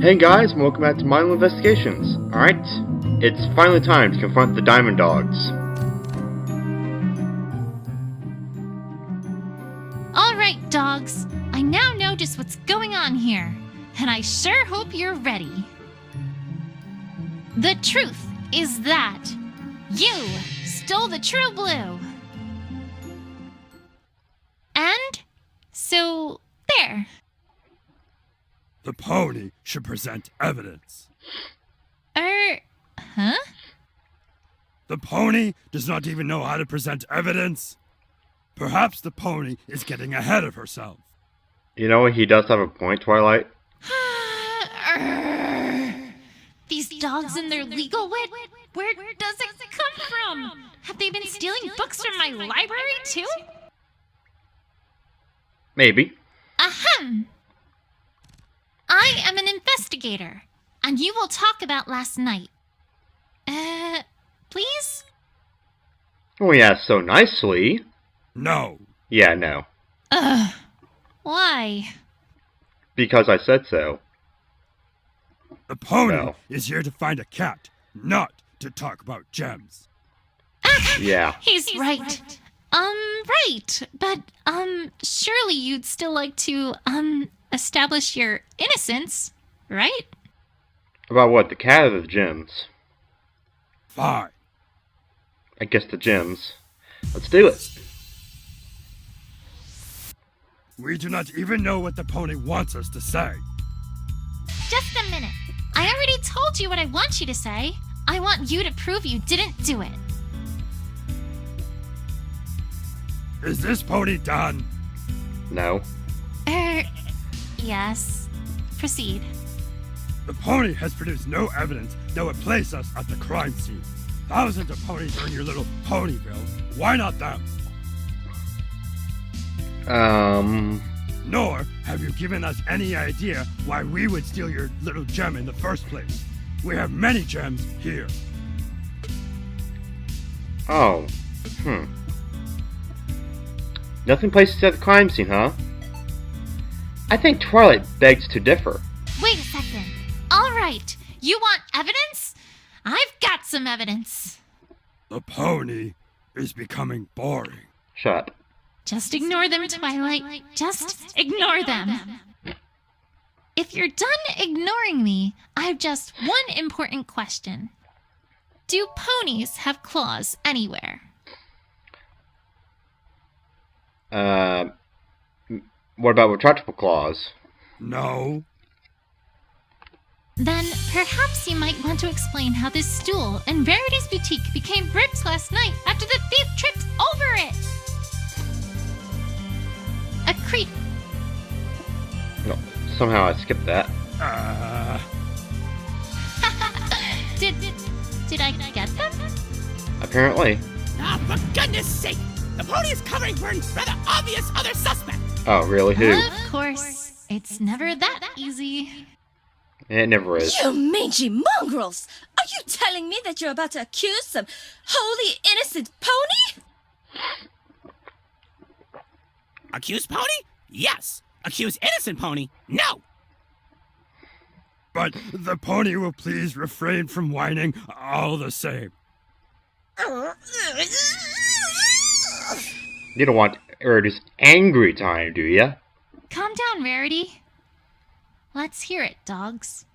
Hey guys, and welcome back to Mindless Investigations. Alright, it's finally time to confront the Diamond Dogs. Alright, dogs. I now know just what's going on here, and I sure hope you're ready. The truth is that you stole the true blue. And so, there. The pony should present evidence. Huh? The pony does not even know how to present evidence. Perhaps the pony is getting ahead of herself. You know, he does have a point, Twilight. These dogs and their legal wit, where does it come from? Have they been stealing books from my library, too? Maybe. Ahem! I am an investigator, and you will talk about last night. Please? Oh, yeah, so nicely. No. Yeah, no. Why? Because I said so. The pony No. is here to find a cat, not to talk about gems. Yeah. He's right. Right. But, surely you'd still like to, establish your innocence, right? About what, the cat or the gems? Fine. I guess the gems. Let's do it. We do not even know what the pony wants us to say. Just a minute. I already told you what I want you to say. I want you to prove you didn't do it. Is this pony done? No. Yes. Proceed. The pony has produced no evidence that would place us at the crime scene. Thousands of ponies are in your little Ponyville. Why not them? Nor have you given us any idea why we would steal your little gem in the first place. We have many gems here. Oh. Nothing places at the crime scene, huh? I think Twilight begs to differ. Wait a second. All right. You want evidence? I've got some evidence. The pony is becoming boring. Shut up. Just ignore them, Twilight. Just ignore them. If you're done ignoring me, I've just one important question. Do ponies have claws anywhere? What about retractable claws? No. Then perhaps you might want to explain how this stool in Rarity's boutique became ripped last night after the thief tripped over it. A creep. No, somehow I skipped that. Did I get them? Apparently. Ah, for goodness sake! The pony is covering for a rather obvious other suspect! Oh, really? Who? Of course. It's never that easy. It never is. You mangy mongrels! Are you telling me that you're about to accuse some wholly innocent pony? Accuse pony? Yes. Accuse innocent pony? No! But the pony will please refrain from whining all the same. You don't want Rarity's angry time, do ya? Calm down, Rarity. Let's hear it, dogs.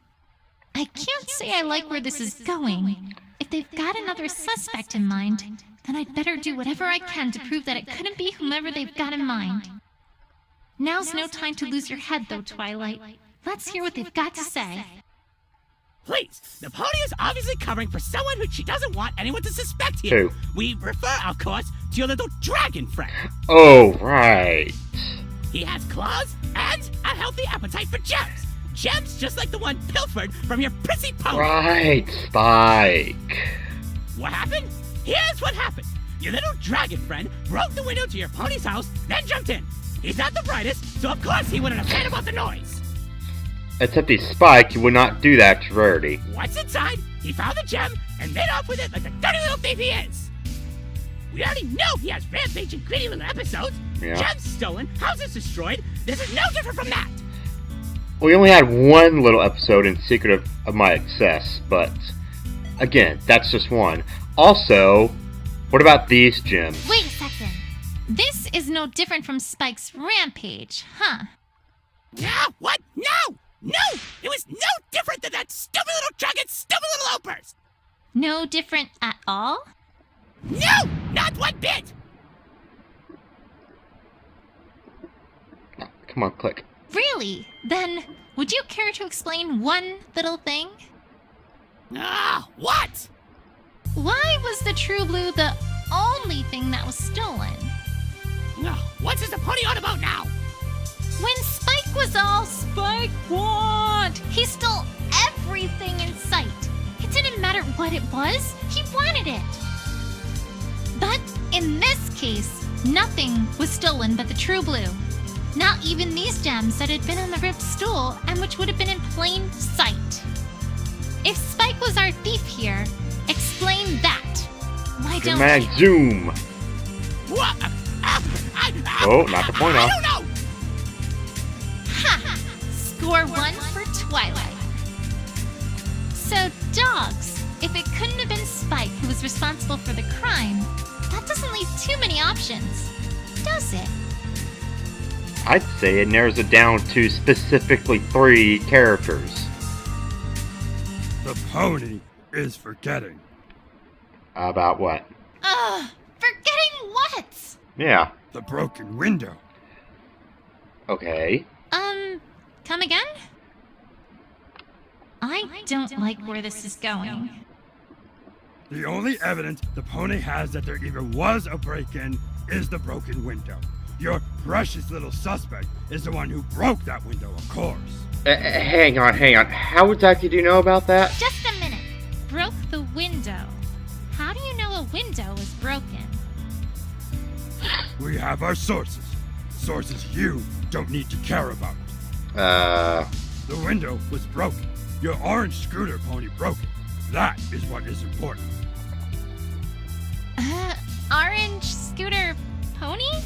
I can't say I like where this is going. If they've got another suspect in mind, then I'd better do whatever I can to prove that it couldn't be whomever they've got in mind. Now's no time to lose your head, though, Twilight. Let's hear what they've got to say. Please, the pony is obviously covering for someone who she doesn't want anyone to suspect here. Who? We refer, of course, to your little dragon friend. Oh, right. He has claws and a healthy appetite for gems. Gems just like the one pilfered from your prissy pony. Right, Spike. What happened? Here's what happened. Your little dragon friend broke the window to your pony's house, then jumped in. He's not the brightest, so of course he wouldn't have cared about the noise. Except he's Spike, he would not do that to Rarity. Once inside, he found the gem and made off with it like the dirty little thief he is. We already know he has rampage and gritty little episodes. Yeah. Gems stolen, houses destroyed. This is no different from that. We only had one little episode in Secret of My Excess, but again, that's just one. Also, what about these gems? Wait a second. This is no different from Spike's rampage, huh? Yeah, what? No! No! It was no different than that stupid little dragon's stupid little outburst! No different at all? No! Not one bit! Come on, click. Really? Then, would you care to explain one little thing? Ah, what? Why was the True Blue the only thing that was stolen? No, what's this pony on about now? When Spike was all Spike want, he stole everything in sight. It didn't matter what it was, he wanted it. But in this case, nothing was stolen but the True Blue. Not even these gems that had been on the ribbed stool and which would have been in plain sight. If Spike was our thief here, explain that. Why don't Dramatic you? zoom. What? Oh, not the point I off. don't know! Ha! Score 1 for Twilight. So, dogs, if it couldn't have been Spike who was responsible for the crime, that doesn't leave too many options, does it? I'd say it narrows it down to specifically 3 characters. The pony is forgetting. About what? Forgetting what? Yeah. The broken window. Okay. Come again? I don't like where this is going. The only evidence the pony has that there even was a break-in is the broken window. Your precious little suspect is the one who broke that window, of course. Hang on. How exactly do you know about that? Just a minute. Broke the window. How do you know a window is broken? We have our sources. Sources you don't need to care about. The window was broken. Your orange scooter pony broke it. That is what is important. Orange scooter pony?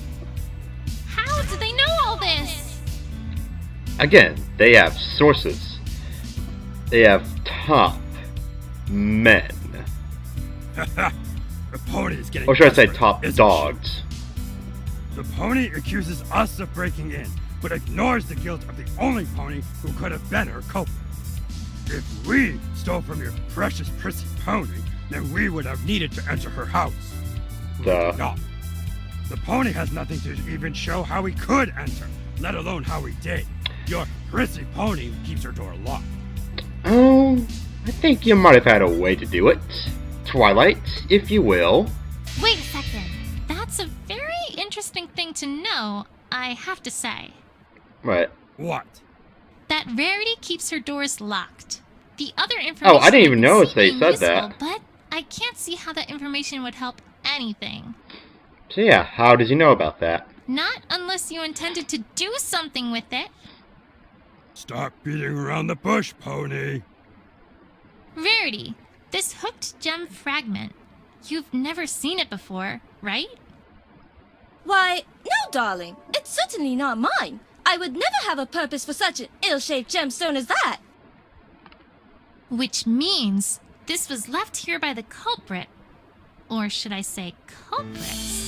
How do they know all this? Again, they have sources. They have top men. The pony is getting. Or should I say desperate, top isn't dogs? she? The pony accuses us of breaking in, but ignores the guilt of the only pony who could have been her culprit. If we stole from your precious prissy pony, then we would have needed to enter her house. Duh. No. The pony has nothing to even show how we could enter, let alone how we did. Your prissy pony keeps her door locked. I think you might have had a way to do it. Twilight, if you will. Wait a second. That's a very interesting thing to know, I have to say. What? What? That Rarity keeps her doors locked. The other information I didn't even can notice see they being said useful, that. But I can't see how that information would help anything. So yeah, how did you know about that? Not unless you intended to do something with it. Stop beating around the bush, pony. Rarity, this hooked gem fragment. You've never seen it before, right? Why, no, darling. It's certainly not mine. I would never have a purpose for such an ill-shaped gemstone as that. Which means this was left here by the culprit. Or should I say culprits?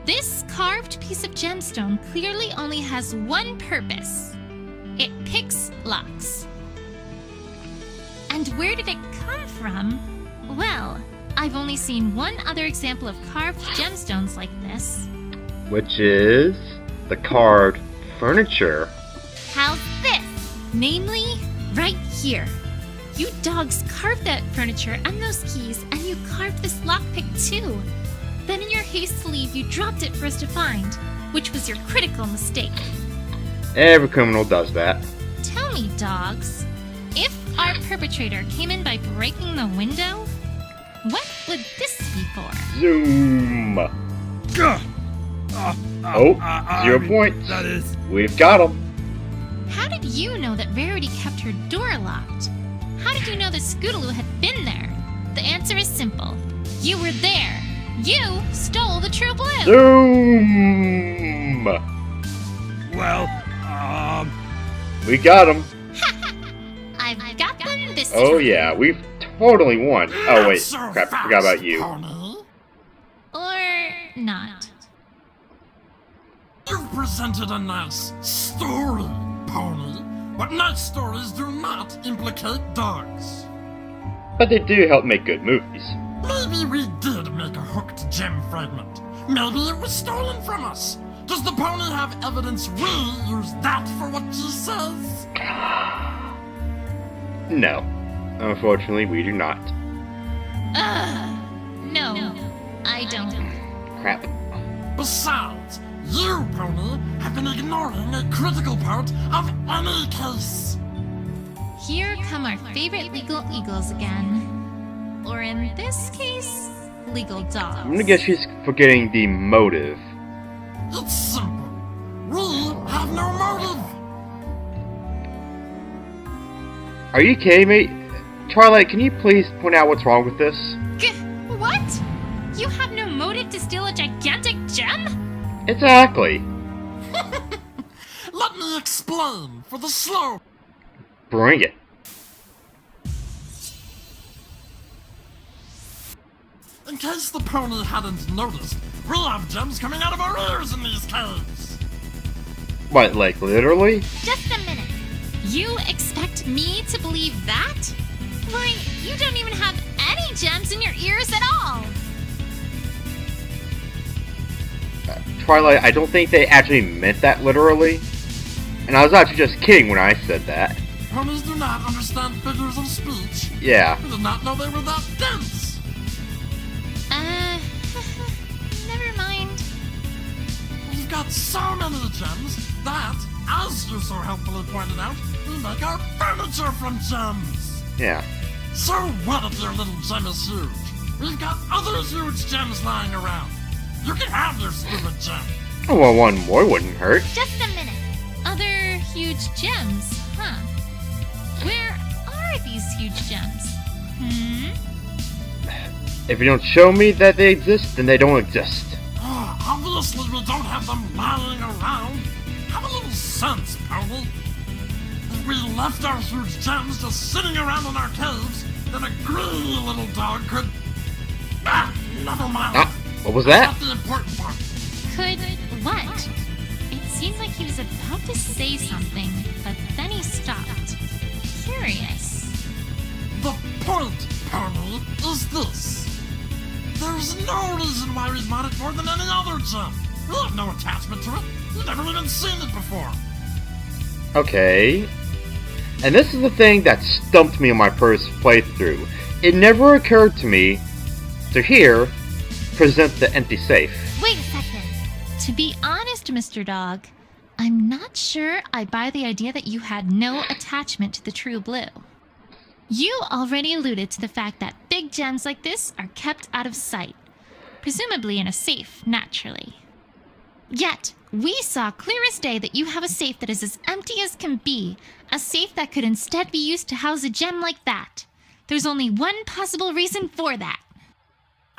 This carved piece of gemstone clearly only has one purpose. It picks locks. And where did it come from? Well, I've only seen one other example of carved gemstones like this. Which is the carved furniture. How's this? Namely, right here. You dogs carved that furniture and those keys, and you carved this lockpick too. Then in your haste to leave, you dropped it for us to find, which was your critical mistake. Every criminal does that. Tell me, dogs, if our perpetrator came in by breaking the window, what would this be for? Zoom. Gah! 0 points. That is. We've got them. How did you know that Rarity kept her door locked? How did you know the Scootaloo had been there? The answer is simple. You were there. You stole the True Blue. Zoom. Well, We got him. I've got them this time. Oh yeah, we've totally won. Oh wait, So crap, fast, forgot about you. Pony. Or not. You've presented a nice story, Pony. But nice stories do not implicate dogs. But they do help make good movies. Maybe we did make a hooked gem fragment. Maybe it was stolen from us. Does the pony have evidence we used that for what she says? No. Unfortunately, we do not. No, I don't. Crap. Besides, you, Pony, have been ignoring a critical part of any case. Here come our favorite legal eagles again. Or in this case, legal dogs. I'm gonna guess she's forgetting the motive. It's simple. We have no motive. Are you kidding me? Twilight, can you please point out what's wrong with this? What? You have no motive to steal a gigantic gem? Exactly. Let me explain for the slow. Bring it. In case the pony hadn't noticed, we have gems coming out of our ears in these caves. What, like literally? Just a minute. You expect me to believe that? Why, you don't even have any gems in your ears at all. Twilight, I don't think they actually meant that literally. And I was actually just kidding when I said that. Ponies do not understand figures of speech. Yeah. I did not know they were that dense. Never mind. We've got so many gems that, as you so helpfully pointed out, we make our furniture from gems. Yeah. So what if your little gem is huge? We've got other huge gems lying around. You can have your stupid gem. Oh, well, one more wouldn't hurt. Just a minute. Other huge gems, huh? Where are these huge gems? If you don't show me that they exist, then they don't exist. Obviously we don't have them lying around. Have a little sense, Pony. If we left our huge gems just sitting around in our caves, then a greedy little dog could... never mind. What was that? That's not the important part. Could what? It seemed like he was about to say something, but then he stopped. Curious. The point, Pony, is this. There's no reason why we'd want it more than any other gem. We have no attachment to it. We've never even seen it before. Okay. And this is the thing that stumped me on my first playthrough. It never occurred to me to here present the empty safe. Wait a second. To be honest, Mr. Dog, I'm not sure I buy the idea that you had no attachment to the true blue. You already alluded to the fact that big gems like this are kept out of sight, presumably in a safe, naturally. Yet, we saw clear as day that you have a safe that is as empty as can be, a safe that could instead be used to house a gem like that. There's only one possible reason for that.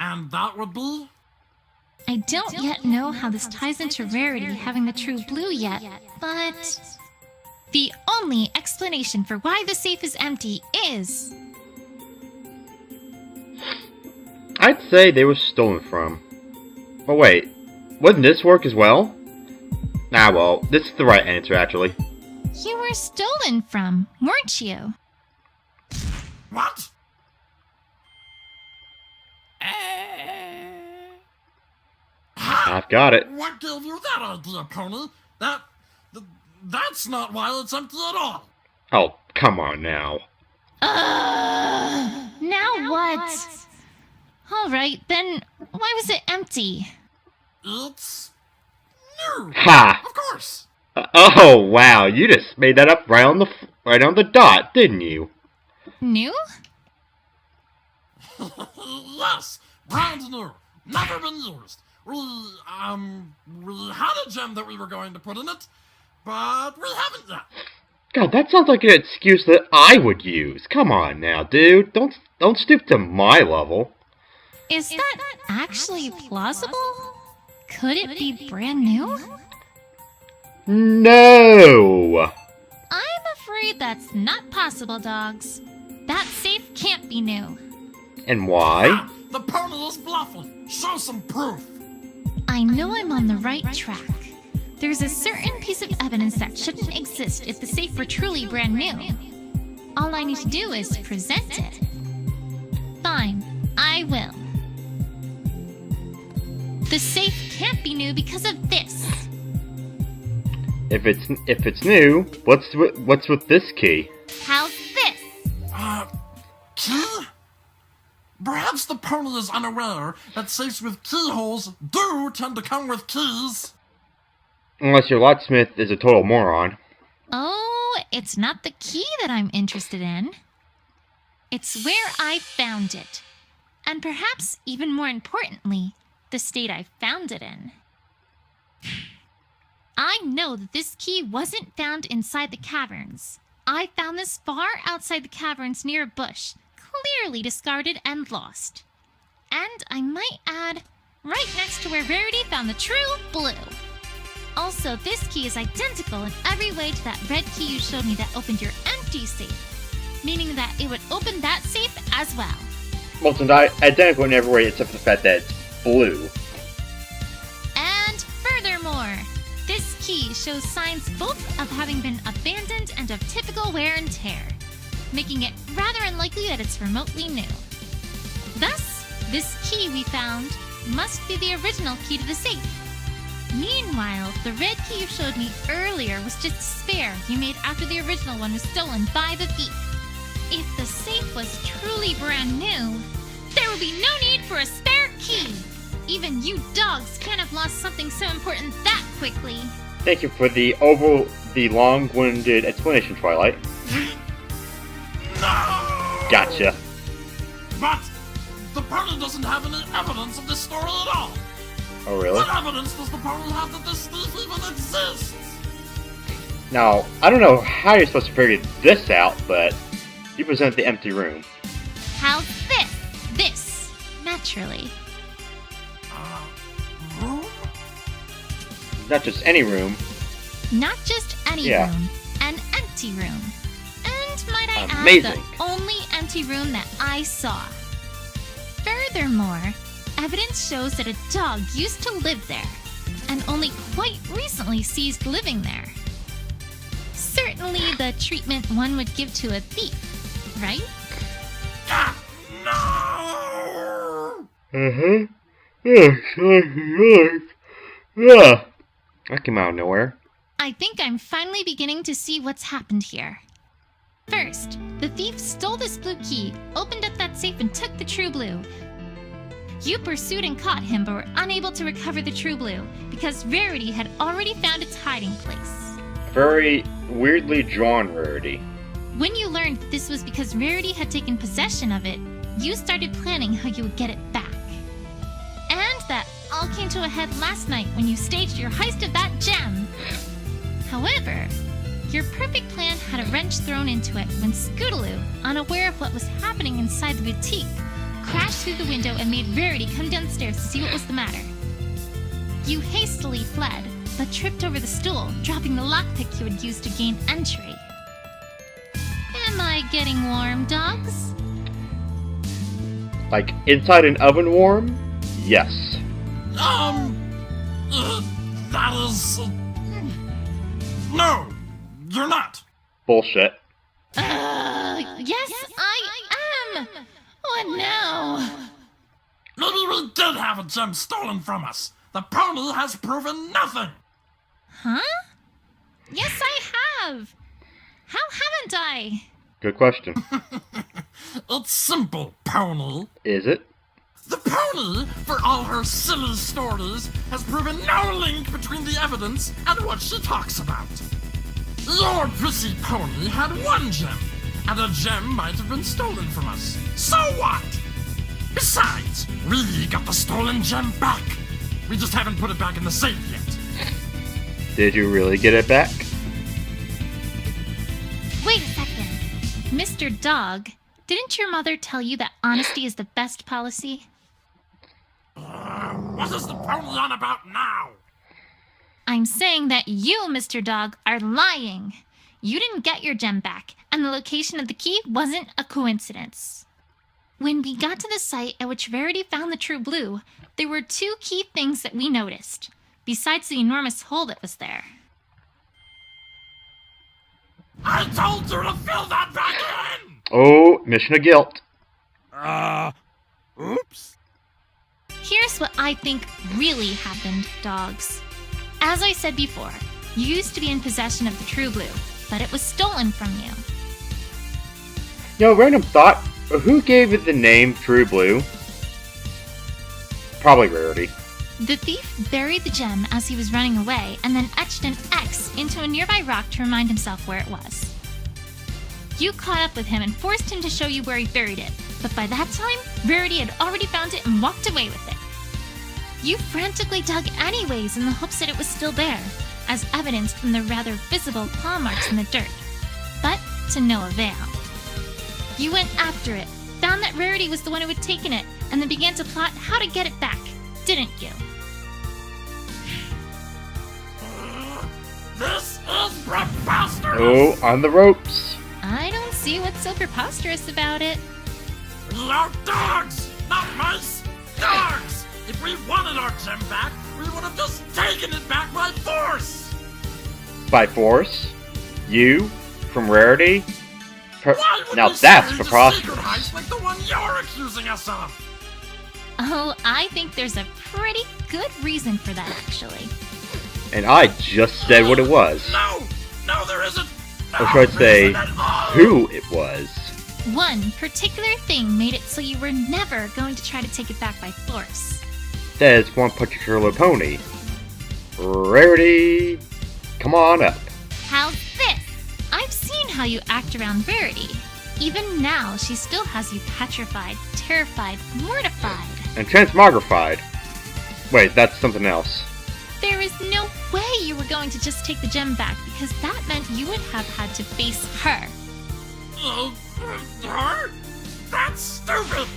And that would be? I don't yet know how this ties into Rarity having the true blue yet, but... the only explanation for why the safe is empty is... I'd say they were stolen from. Oh wait, wouldn't this work as well? Ah well, this is the right answer actually. You were stolen from, weren't you? What? I've got it. What gave you that idea, Pony? That's not why it's empty at all. Oh, come on now. Now what? Alright, then why was it empty? It's new. Ha! Of course. Oh wow, you just made that up right on the dot, didn't you? New? Yes, brand new. Never been used. We had a gem that we were going to put in it, but we haven't yet. God, that sounds like an excuse that I would use. Come on now, dude. Don't stoop to my level. Is that actually plausible? Could it be brand new? No! I'm afraid that's not possible, dogs. That safe can't be new. And why? Ah, the pony is bluffing. Show some proof. I know I'm on the right track. There's a certain piece of evidence that shouldn't exist if the safe were truly brand new. All I need to do is present it. Fine, I will. The safe can't be new because of this. If it's new, what's with this key? How's this? Key? Perhaps the pony is unaware that safes with keyholes do tend to come with keys. Unless your locksmith is a total moron. Oh, it's not the key that I'm interested in. It's where I found it. And perhaps even more importantly, the state I found it in. I know that this key wasn't found inside the caverns. I found this far outside the caverns near a bush, clearly discarded and lost. And I might add, right next to where Rarity found the true blue. Also, this key is identical in every way to that red key you showed me that opened your empty safe, meaning that it would open that safe as well. Well, it's identical in every way except for the fact that it's blue. And furthermore, this key shows signs both of having been abandoned and of typical wear and tear, making it rather unlikely that it's remotely new. Thus, this key we found must be the original key to the safe. Meanwhile, the red key you showed me earlier was just a spare you made after the original one was stolen by the thief. If the safe was truly brand new, there would be no need for a spare key. Even you dogs can't have lost something so important that quickly. Thank you for the long-winded explanation, Twilight. No! Gotcha. But the pony doesn't have any evidence of this story at all. Oh, really? What evidence does the pony have that this thief even exists? Now, I don't know how you're supposed to figure this out, but you present the empty room. How's this? This, naturally. Room? Not just any room. Not just any Yeah. room, an empty room. And might I add, Amazing. the only empty room that I saw. Furthermore, evidence shows that a dog used to live there, and only quite recently ceased living there. Certainly the treatment one would give to a thief, right? Ah, no! Uh-huh. Yeah. That came out of nowhere. I think I'm finally beginning to see what's happened here. First, the thief stole this blue key, opened up that safe, and took the true blue. You pursued and caught him, but were unable to recover the true blue, because Rarity had already found its hiding place. Very weirdly drawn Rarity. When you learned that this was because Rarity had taken possession of it, you started planning how you would get it back. And that all came to a head last night when you staged your heist of that gem. However, your perfect plan had a wrench thrown into it when Scootaloo, unaware of what was happening inside the boutique, crashed through the window and made Rarity come downstairs to see what was the matter. You hastily fled, but tripped over the stool, dropping the lockpick you had used to gain entry. Am I getting warm, dogs? Like, inside an oven warm? Yes. That is... No, you're not. Bullshit. Yes, I am! What now? Maybe we did have a gem stolen from us. The pony has proven nothing. Huh? Yes, I have! How haven't I? Good question. It's simple, pony. Is it? The pony, for all her silly stories, has proven no link between the evidence and what she talks about. Your prissy pony had one gem, and a gem might have been stolen from us. So what? Besides, we got the stolen gem back. We just haven't put it back in the safe yet. Did you really get it back? Wait a second. Mr. Dog, didn't your mother tell you that honesty is the best policy? What is the pony on about now? I'm saying that you, Mr. Dog, are lying. you didn't get your gem back, and the location of the key wasn't a coincidence. When we got to the site at which Rarity found the true blue, there were 2 key things that we noticed, besides the enormous hole that was there. I told you to fill that back in! Oh, mission of guilt. Oops. Here's what I think really happened, dogs. As I said before, you used to be in possession of the true blue, but it was stolen from you. Yo, random thought. Who gave it the name True Blue? Probably Rarity. The thief buried the gem as he was running away and then etched an X into a nearby rock to remind himself where it was. You caught up with him and forced him to show you where he buried it, but by that time, Rarity had already found it and walked away with it. You frantically dug anyways in the hopes that it was still there, as evidenced from the rather visible claw marks in the dirt, but to no avail. You went after it, found that Rarity was the one who had taken it, and then began to plot how to get it back, didn't you? This is preposterous! Oh, on the ropes. I don't see what's so preposterous about it. We are dogs, not mice! Dogs! If we wanted our gem back, we would have just taken it back by force! By force? You? From Rarity? Why would Now we that's stage a preposterous. secret heist like the one you're accusing us of? Oh, I think there's a pretty good reason for that, actually. And I just said what it was. No! No, there isn't! Or should I say, who it was. One particular thing made it so you were never going to try to take it back by force. There's one particular pony. Rarity, come on up. How's this? I've seen how you act around Rarity. Even now, she still has you petrified, terrified, mortified. And transmogrified. Wait, that's something else. There is no way you were going to just take the gem back, because that meant you would have had to face her. Her? That's stupid!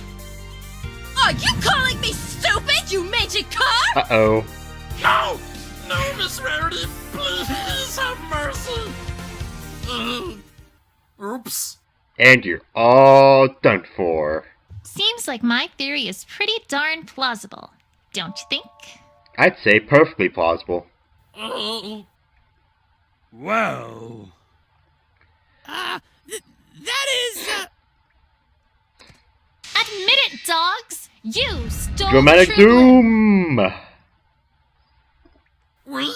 Are you calling me stupid, you mangy cur? Uh-oh. No! No, Miss Rarity, please have mercy! Oops. And you're all done for. Seems like my theory is pretty darn plausible, don't you think? I'd say perfectly plausible. Well... That is, Admit it, dogs! You stole Dramatic True Blue. Doom! We...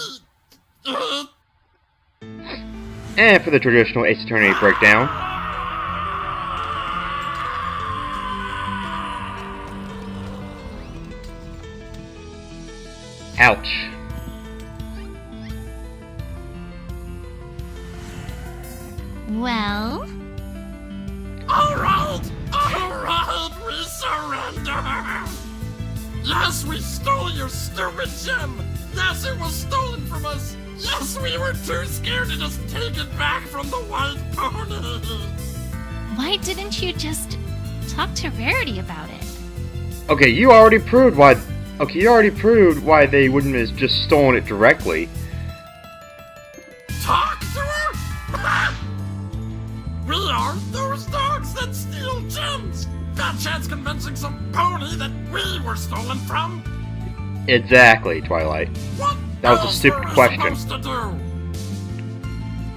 And for the traditional Ace Attorney breakdown. Ouch. Well, Alright, we surrender! Yes, we stole your stupid gem! Yes, it was stolen from us! Yes, we were too scared to just take it back from the white pony! why didn't you just talk to Rarity about it? Okay, you already proved why they wouldn't have just stolen it directly. Talk to her? We are those dogs that steal gems! Bad chance convincing some pony that we were stolen from? Exactly, Twilight. What That was a else stupid were we question. supposed to do?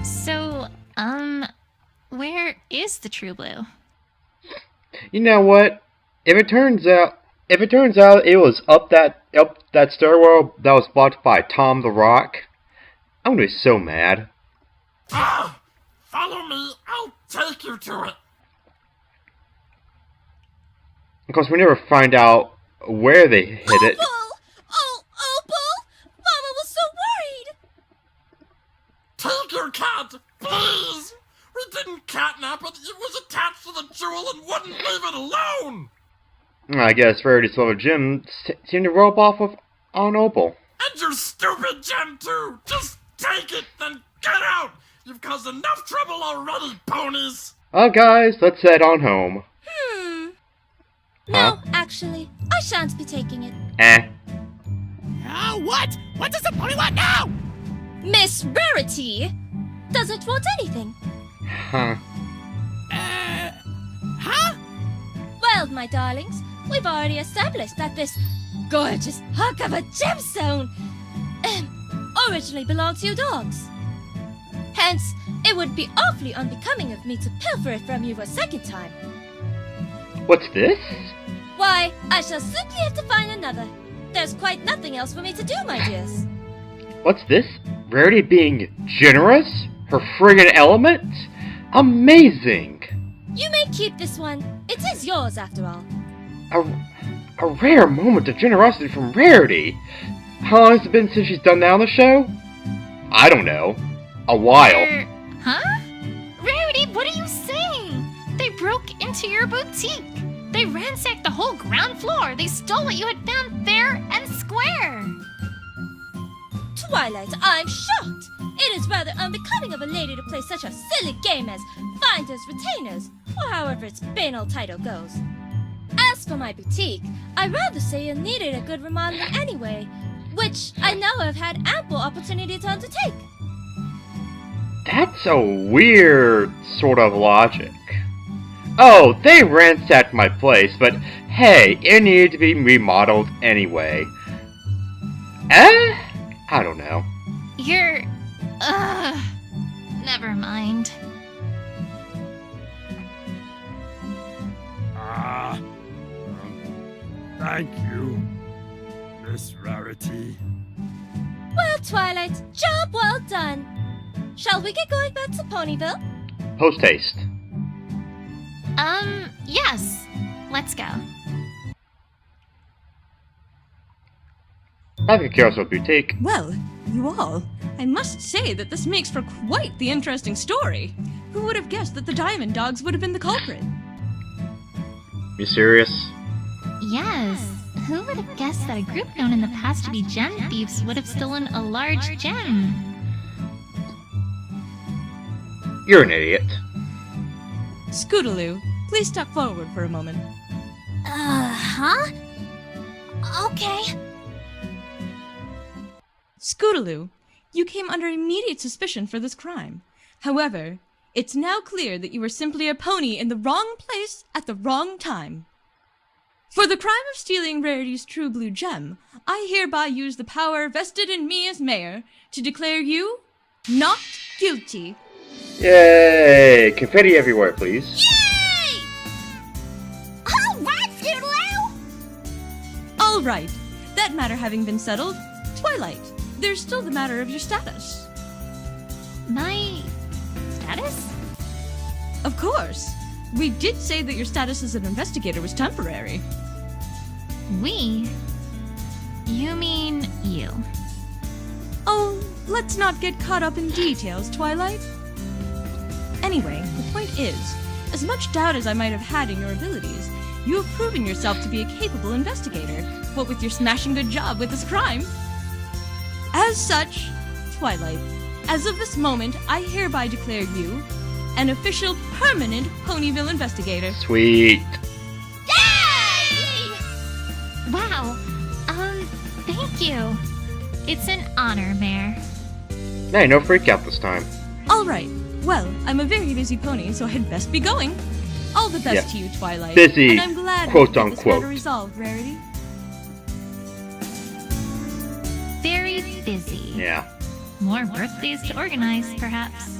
So, where is the True Blue? You know what? If it turns out it was up that stairwell that was blocked by Tom the Rock, I'm gonna be so mad. Follow me, I'll take you to it. Of course, we never find out where they hid it. Opal! Oh, Opal! Mama was so worried! Take your cat, please! We didn't catnap it, it was attached to the jewel and wouldn't leave it alone! I guess Rarity's love of Jim seemed to rub off on Opal. And your stupid gem too! Just take it, then get out! You've caused enough trouble already, ponies! Well, guys, let's head on home. No, actually, I shan't be taking it. what? What does the pony want now? Miss Rarity! doesn't want anything. Huh. Huh? Well, my darlings, we've already established that this gorgeous hunk of a gemstone originally belonged to you dogs. Hence, it would be awfully unbecoming of me to pilfer it from you a second time. What's this? Why, I shall simply have to find another. There's quite nothing else for me to do, my dears. What's this? Rarity being generous? Her friggin' element? Amazing! You may keep this one. It is yours, after all. A rare moment of generosity from Rarity. How long has it been since she's done that on the show? I don't know. A while. Huh? Rarity, what are you saying? They broke into your boutique. They ransacked the whole ground floor. They stole what you had found fair and square. Twilight, I'm shocked. It is rather unbecoming of a lady to play such a silly game as Finders Retainers, or however its banal title goes. As for my boutique, I'd rather say it needed a good remodeling anyway, which I now have had ample opportunity to undertake. That's a weird sort of logic. Oh, they ransacked my place, but hey, it needed to be remodeled anyway. I don't know. You're... never mind. Thank you, Miss Rarity. Well, Twilight, job well done. Shall we get going back to Ponyville? Post haste. Yes. Let's go. Back at Carousel Boutique. Well, you all, I must say that this makes for quite the interesting story. Who would have guessed that the Diamond Dogs would have been the culprit? You serious? Yes. Who would have guessed that a group known in the past to be gem thieves would have stolen a large gem? You're an idiot. Scootaloo, please step forward for a moment. Huh? Okay. Scootaloo, you came under immediate suspicion for this crime. However, it's now clear that you were simply a pony in the wrong place at the wrong time. For the crime of stealing Rarity's true blue gem, I hereby use the power vested in me as mayor to declare you not guilty. Yay! Confetti everywhere, please. Yay! All right, Scootaloo! All right, that matter having been settled, Twilight, there's still the matter of your status. My... status? Of course. We did say that your status as an investigator was temporary. We? You mean you? Oh, let's not get caught up in details, Twilight. Anyway, the point is, as much doubt as I might have had in your abilities, you have proven yourself to be a capable investigator, what with your smashing good job with this crime. As such, Twilight, as of this moment, I hereby declare you an official permanent Ponyville investigator. Sweet. Yay! Wow. Thank you. It's an honor, Mayor. Hey, no freak out this time. All right. Well, I'm a very busy pony, so I'd best be going. All the best to you, Twilight. Busy, and I'm glad quote we got this unquote. matter resolved, Rarity. Very busy. Yeah. More birthdays to organize, perhaps.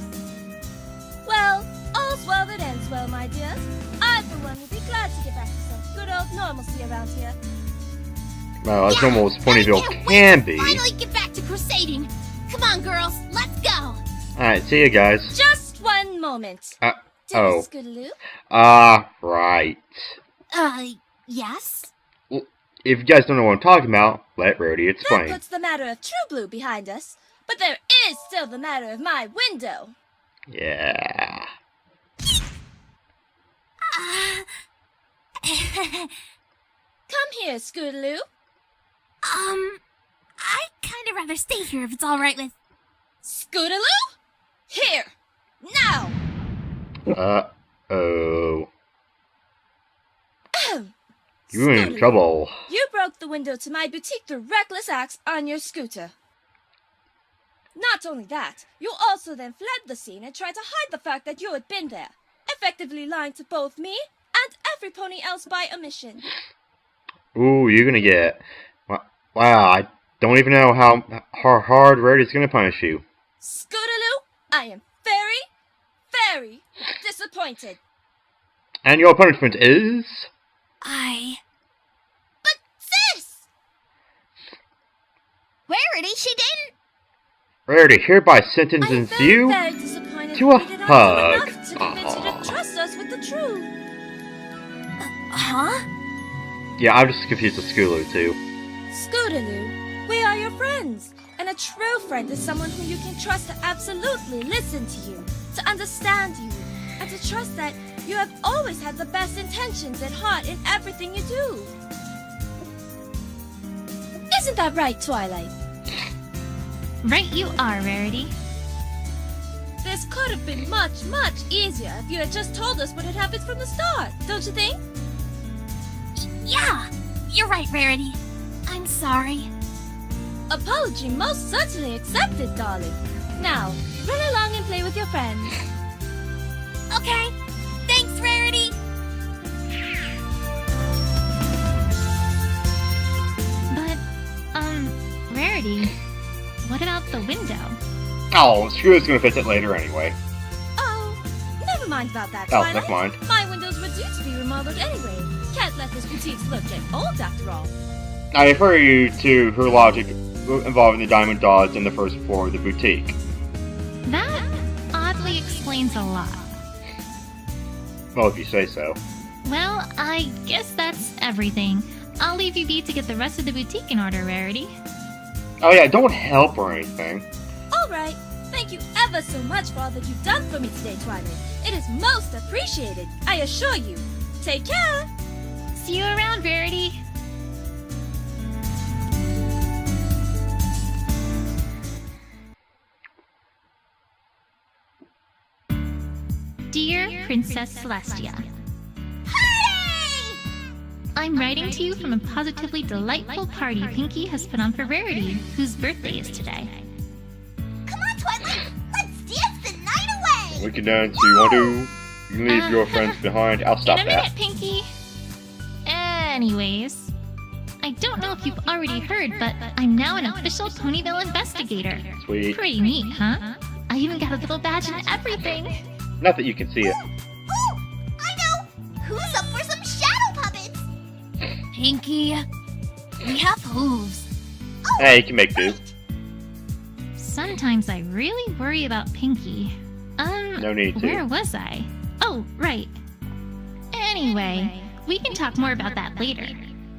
Well, all's well that ends well, my dears. I, for one, will be glad to get back to some good old normalcy around here. Well, as normal as Ponyville can be. Finally get back to crusading. Come on, girls, let's go. Alright, see you guys. Just one moment. Oh. Scootaloo? Right. Yes? Well, if you guys don't know what I'm talking about, let Rarity That explain. puts the matter of True Blue behind us. But there is still the matter of my window. Yeah. Come here, Scootaloo. I'd kind of rather stay here if it's all right with... Scootaloo? Here! Now! Uh-oh. You're in Scootaloo, trouble. You broke the window to my boutique through reckless acts on your scooter. Not only that, you also then fled the scene and tried to hide the fact that you had been there, effectively lying to both me and every pony else by omission. Ooh, you're gonna get... Wow, I don't even know how hard Rarity's gonna punish you. Scootaloo, I am very, very disappointed. And your punishment is... But sis! Rarity, she didn't. Rarity hereby sentences you very disappointed to a that we did not hug. do enough to convince you to trust us with the truth. Huh? Yeah, I'm just confused with Scootaloo too. Scootaloo, we are your friends. And a true friend is someone who you can trust to absolutely listen to you, to understand you, and to trust that you have always had the best intentions at heart in everything you do. Isn't that right, Twilight? Right you are, Rarity. This could have been much, much easier if you had just told us what had happened from the start, don't you think? Yeah, you're right, Rarity. I'm sorry. Apology most certainly accepted, darling. Now, run along and play with your friends. Okay. Thanks, Rarity. But, Rarity, what about the window? Oh, Screw's gonna fix it later anyway. Oh, never mind about that, Oh, Twilight. never mind. My windows were due to be remodeled anyway. Can't let this boutique's look get old after all. I refer you to her logic involving the diamond dots in the first floor of the boutique. That oddly explains a lot. Well, if you say so. Well, I guess that's everything. I'll leave you be to get the rest of the boutique in order, Rarity. Oh yeah, don't help or anything. Alright, thank you ever so much for all that you've done for me today, Twilight. It is most appreciated, I assure you. Take care! See you around, Rarity. Dear Princess Celestia, Hooray! I'm writing to you from a positively delightful party Pinkie has put on for Rarity, whose birthday is today. Come on, Twilight. Let's dance the night away. We can dance if you want to. You can leave your friends behind. I'll stop In a that. minute, Pinkie. Anyways, I don't know if you've already heard, but I'm now an official Ponyville investigator. Sweet. Pretty neat, huh? I even got a little badge and everything. Not that you can see it. Ooh, I know. Who's up for some shadow puppets? Pinkie, we have hooves. Oh, Hey, you can make do. Sometimes I really worry about Pinkie. No need to. Where was I? Oh, right. Anyway, we can talk more about that later.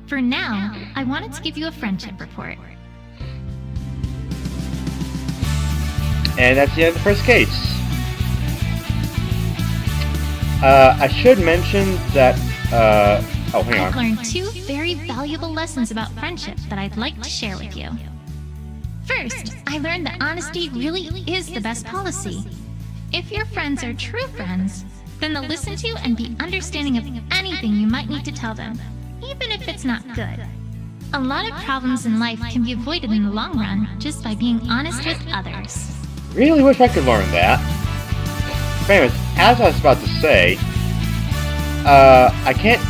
For now, I wanted to give you a friendship report. And that's the end of the first case. I should mention that, oh, hang I've on. learned 2 very valuable lessons about friendship that I'd like to share with you. First, I learned that honesty really is the best policy. If your friends are true friends, then they'll listen to and be understanding of anything you might need to tell them, even if it's not good. A lot of problems in life can be avoided in the long run just by being honest with others. Really wish I could learn that. But anyways, as I was about to say, I can't...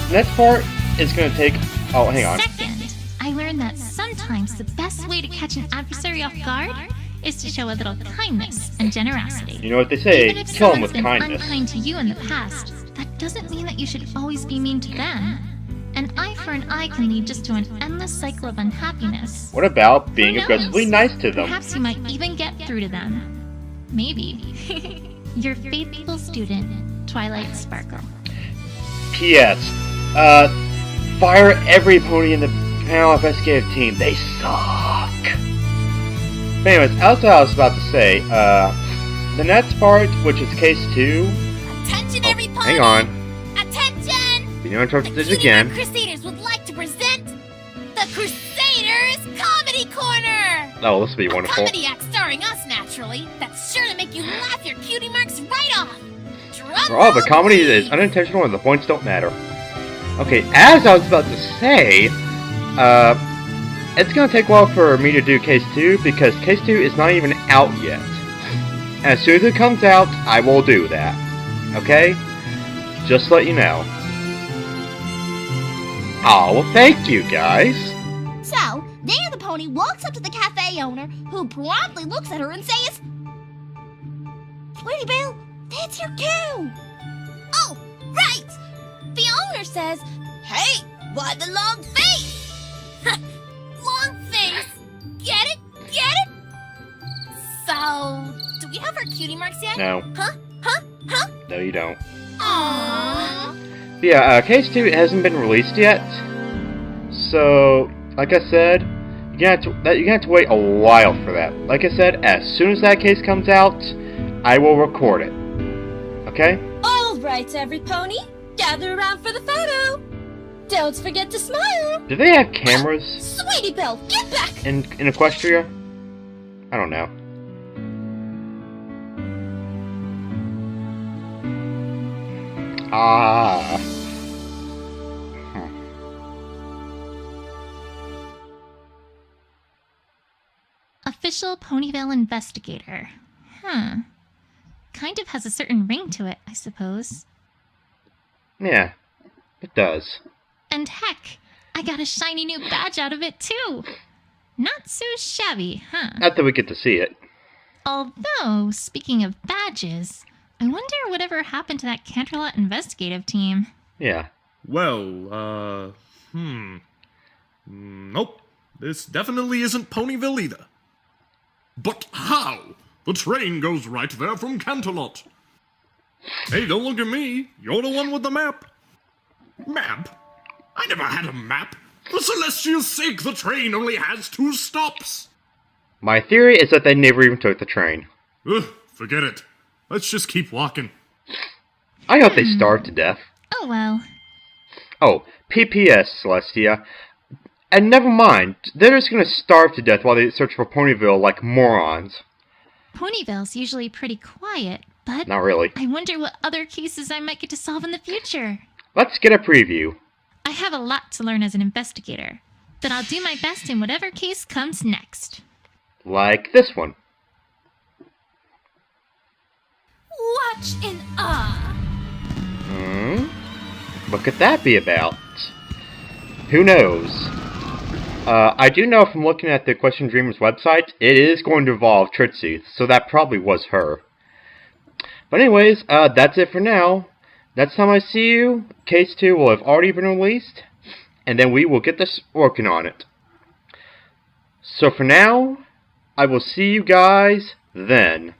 The next part is going to take... Oh, hang on. Second, I learned that sometimes the best way to catch an adversary off guard is to show a little kindness and generosity. You know what they say, Even if kill 'em someone's with been kindness. unkind to you in the past, that doesn't mean that you should always be mean to them. An eye for an eye can lead just to an endless cycle of unhappiness. What about being Who knows? aggressively nice to them? Perhaps you might even get through to them. Maybe. Your faithful student, Twilight Sparkle. P.S. Fire every pony in the panel investigative team. They suck. But anyways, as I was about to say, the next part, which is case 2... Attention, every pony. Hang on. Attention. You know, interrupted The it again. Crusaders would like to present the Crusaders Comedy Corner. Oh, this will be A wonderful. comedy act starring us, naturally. That's sure to make you laugh your cutie marks right off. Oh, the comedy is unintentional and the points don't matter. Okay, as I was about to say, it's gonna take a while for me to do Case 2, because Case 2 is not even out yet. As soon as it comes out, I will do that. Okay? Just to let you know. Oh, well, thank you, guys. So, Dan the pony walks up to the cafe owner, who promptly looks at her and says, "Sweetie Belle, that's your cue." Oh, right! The owner says, "Hey, why the long face?" Long face! Get it? Get it? So, do we have our cutie marks yet? No. Huh? Huh? Huh? No, you don't. Aww. Yeah, Case 2 hasn't been released yet. So, like I said, you're gonna have to wait a while for that. Like I said, as soon as that case comes out, I will record it. Okay? All right, every pony, gather around for the photo. Don't forget to smile. Do they have cameras Sweetie Belle, get back! in Equestria? I don't know. Ah. Official Ponyville investigator. Kind of has a certain ring to it, I suppose. Yeah, it does. And heck, I got a shiny new badge out of it too. Not so shabby, huh? Not that we get to see it. Although, speaking of badges, I wonder whatever happened to that Canterlot investigative team. Yeah. Well, nope. This definitely isn't Ponyville either. But how? The train goes right there from Canterlot. Hey, don't look at me. You're the one with the map. Map? I never had a map. For Celestia's sake, the train only has 2 stops. My theory is that they never even took the train. Ugh, forget it. Let's just keep walking. I hope they starve to death. Oh well. Oh, PPS, Celestia. And never mind, they're just gonna starve to death while they search for Ponyville like morons. Ponyville's usually pretty quiet, but Not really. I wonder what other cases I might get to solve in the future. Let's get a preview. I have a lot to learn as an investigator, but I'll do my best in whatever case comes next. Like this one. Watch in awe. What could that be about? Who knows? I do know from looking at the Question Dreamers website, it is going to involve Tritsy, so that probably was her. But anyways, that's it for now. Next time I see you, Case 2 will have already been released, and then we will get this working on it. So for now, I will see you guys then.